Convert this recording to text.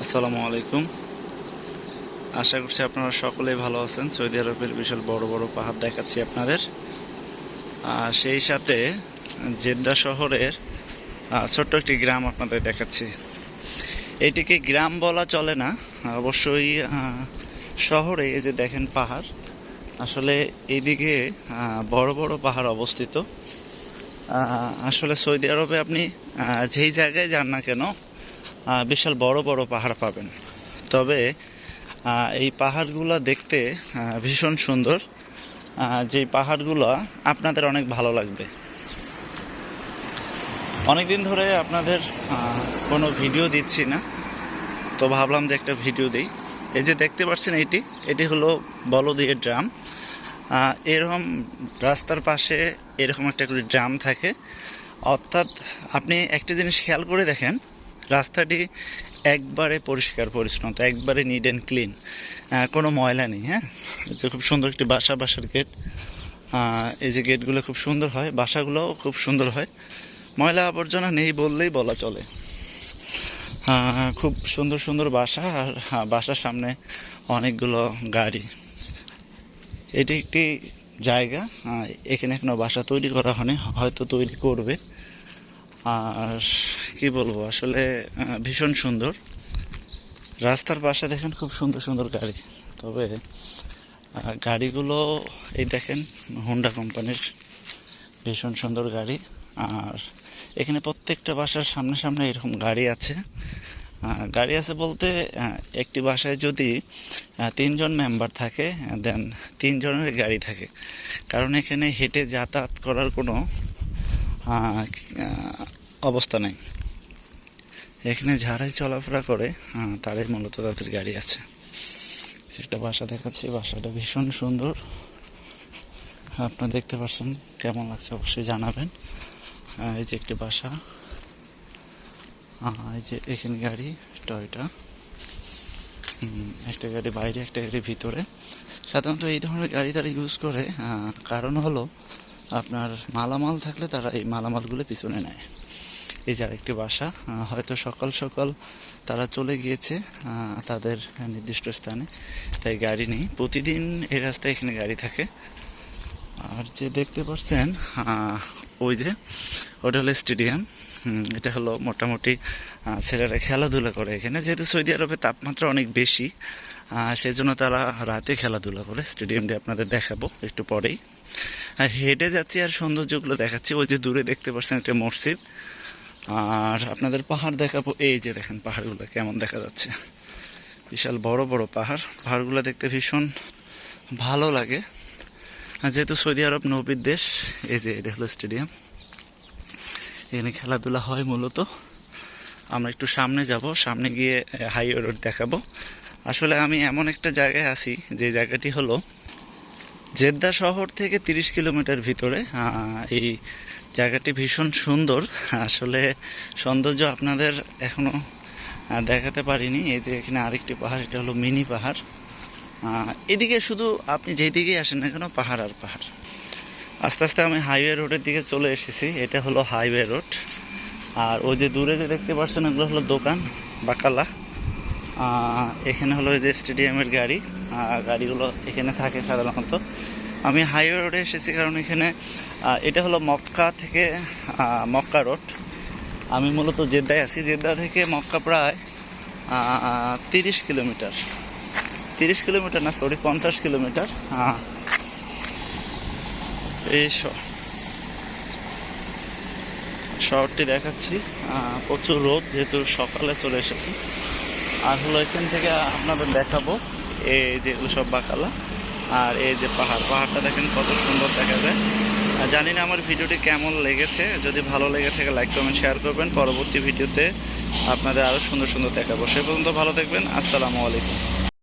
আসসালামু আলাইকুম। আশা করছি আপনারা সকলেই ভালো আছেন। সৌদি আরবের বিশাল বড় বড় পাহাড় দেখাচ্ছি আপনাদের। সেই সাথে জেদ্দা শহরের ছোট্ট একটি গ্রাম আপনাদের দেখাচ্ছি। এটিকে গ্রাম বলা চলে না, অবশ্যই শহরে এই যে দেখেন পাহাড়, আসলে এইদিকে বড় বড় পাহাড় অবস্থিত। আসলে সৌদি আরবে আপনি যেই জায়গায় যান না কেন বিশাল বড় বড় পাহাড় পাবেন। তবে এই পাহাড়গুলো দেখতে ভীষণ সুন্দর। যেই পাহাড়গুলো আপনাদের অনেক ভালো লাগবে। অনেকদিন ধরে আপনাদের কোনো ভিডিও দিচ্ছি না, তো ভাবলাম যে একটা ভিডিও দিই। এই যে দেখতে পাচ্ছেন এটি হলো বলদিয়া ড্রাম। এরকম রাস্তার পাশে এরকম একটা করে ড্রাম থাকে। অর্থাৎ আপনি একটা জিনিস খেয়াল করে দেখেন, রাস্তাটি একবারে পরিষ্কার পরিচ্ছন্ন, একবারে নিট অ্যান্ড ক্লিন, কোনো ময়লা নেই। হ্যাঁ, যে খুব সুন্দর একটি বাসার গেট। এই যে গেটগুলো খুব সুন্দর হয়, বাসাগুলোও খুব সুন্দর হয়, ময়লা আবর্জনা নেই বললেই বলা চলে। খুব সুন্দর সুন্দর বাসা, আর বাসার সামনে অনেকগুলো গাড়ি। এটি একটি জায়গা, এখানে এখনো বাসা তৈরি করা হয়নি, হয়তো তৈরি করবে। আর কি বলবো, আসলে ভীষণ সুন্দর। রাস্তার পাশে দেখেন খুব সুন্দর সুন্দর গাড়ি। তবে গাড়িগুলো এই দেখেন হোন্ডা কোম্পানির, ভীষণ সুন্দর গাড়ি। আর এখানে প্রত্যেকটা বাসার সামনে সামনে এরকম গাড়ি আছে। গাড়ি আছে বলতে একটি বাসায় যদি 3 জন মেম্বার থাকে, দেন 3 জনের গাড়ি থাকে। কারণ এখানে হেঁটে যাতায়াত করার কোনো অবস্থা নেই। এখানে যারাই চলাফেরা করে তারাই মূলত তাদের গাড়ি আছে। একটা বাসা দেখাচ্ছি, বাসাটা ভীষণ সুন্দর। আপনারা দেখতে পাচ্ছেন, কেমন লাগছে অবশ্যই জানাবেন। এই যে একটি বাসা, এই যে এখানে গাড়ি টয়টা, একটা গাড়ি বাইরে, একটা গাড়ি ভিতরে। সাধারণত এই ধরনের গাড়ি তারা ইউজ করে, কারণ হলো আপনার মালামাল থাকলে তারা এই মালামালগুলো পিছনে নেয়। এই যে আরেকটি বাসা, হয়তো সকাল সকাল তারা চলে গিয়েছে তাদের নির্দিষ্ট স্থানে, তাই গাড়ি নেই। প্রতিদিন এই রাস্তায় এখানে গাড়ি থাকে। আর যে দেখতে পাচ্ছেন ওই যে ওটা হলো স্টেডিয়াম। এটা হলো মোটামুটি ছেলেরা খেলাধুলা করে এখানে, যেহেতু সৌদি আরবে তাপমাত্রা অনেক বেশি, সেজন্য তারা রাতে খেলাধুলা করে। স্টেডিয়ামটি আপনাদের দেখাবো একটু পরেই। হেঁটে যাচ্ছি আর সৌন্দর্যগুলো দেখাচ্ছি। ওই যে দূরে দেখতে পাচ্ছেন একটা মসজিদ। আর আপনাদের পাহাড় দেখাবো। এই যে দেখেন পাহাড়গুলো কেমন দেখা যাচ্ছে, বিশাল বড় বড় পাহাড়। পাহাড়গুলো দেখতে ভীষণ ভালো লাগে, যেহেতু সৌদি আরব নবীর দেশ। এই যে এটা হলো স্টেডিয়াম, এখানে খেলাধুলা হয় মূলত। আমরা একটু সামনে যাব, সামনে গিয়ে হাইওয়ে রোড দেখাবো। আসলে আমি এমন একটা জায়গায় আছি যে জায়গাটি হলো জেদ্দা শহর থেকে 30 কিলোমিটার ভিতরে। এই জায়গাটি ভীষণ সুন্দর। আসলে সৌন্দর্য আপনাদের এখনো দেখাতে পারিনি। এই যে এখানে আরেকটি পাহাড়, এটা হলো মিনি পাহাড়। এদিকে শুধু আপনি যেদিকে আসেন না কেন পাহাড় আর পাহাড়। আস্তে আস্তে আমি হাইওয়ে রোডের দিকে চলে এসেছি। এটা হলো হাইওয়ে রোড। আর ওই যে দূরে যে দেখতে পাচ্ছেন এগুলো হলো দোকান বাকালা। এখানে হলো এই যে স্টেডিয়ামের গাড়ি, গাড়িগুলো এখানে থাকে সাধারণত। আমি হাইওয়ে রোডে এসেছি কারণ এখানে এটা হলো মক্কা থেকে মক্কা রোড। আমি মূলত জেদ্দায় আছি। জেদ্দা থেকে মক্কা প্রায় 30 কিলোমিটার, 30 কিলোমিটার না, সরি 50 কিলোমিটার। এই শহরটি দেখাচ্ছি। প্রচুর রোদ, যেহেতু সকালে চলে এসেছি। আর হলো এখান থেকে আপনাদের দেখাবো এই যেগুলো সব বাকালা। আর এই যে পাহাড়টা দেখেন কত সুন্দর দেখা যায়। জানি না আমার ভিডিওটি কেমন লেগেছে। যদি ভালো লেগে থাকে লাইক কমেন্ট শেয়ার করবেন। পরবর্তী ভিডিওতে আপনাদের আরও সুন্দর সুন্দর দেখাবো। সে পর্যন্ত ভালো থাকবেন। আসসালামু আলাইকুম।